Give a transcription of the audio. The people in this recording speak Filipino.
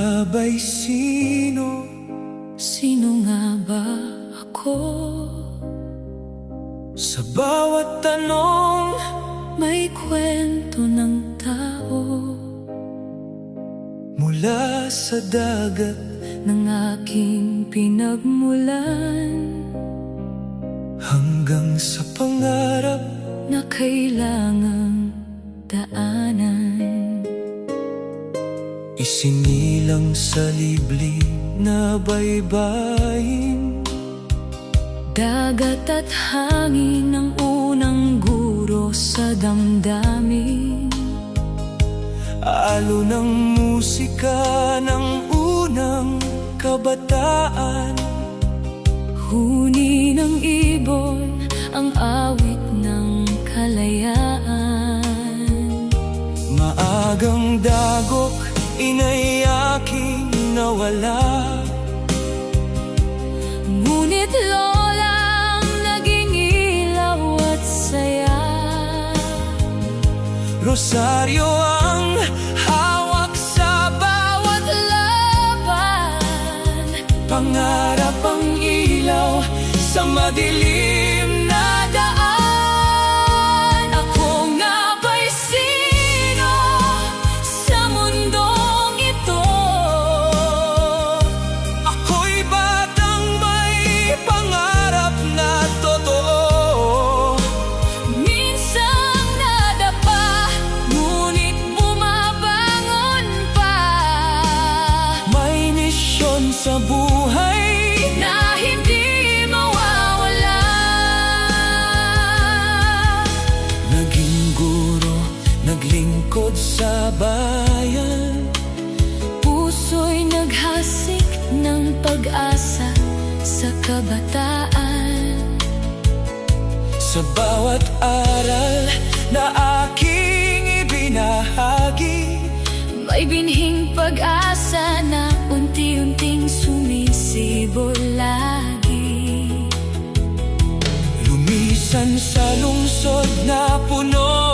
nga ba'y sino? Sino nga ba ako? Sa bawat tanong, may kwento ng tao. mula sa dagat Ng aking pinagmulan, hanggang sa pangarap na kailangang daanan. isinilang sa liblib na baybayin. Dagat at hangin ang unang guro sa damdamin. Alon ng musika ng unang kabataan. Huni ng ibon ang awit ng kalayaan. Maagang dagok, inay aking nawala. Ngunit lolang naging ilaw at saya. Rosaryo ang hawak sa bawat laban. Pangarap ang ilaw sa madilim na daan. Ako nga ba'y sino sa mundong ito? Ako'y batang may pangarap na totoo. Minsang nadapa, ngunit bumabangon pa. May misyon sa buhay Na hindi mawawala. naging guro, naglingkod sa bayan. Puso'y naghasik ng pag-asa sa kabataan. Sa bawat aral na aking ibinahagi, May binhing pag-asa na unti-unting sumisibol lagi. lumisan sa lungsod na puno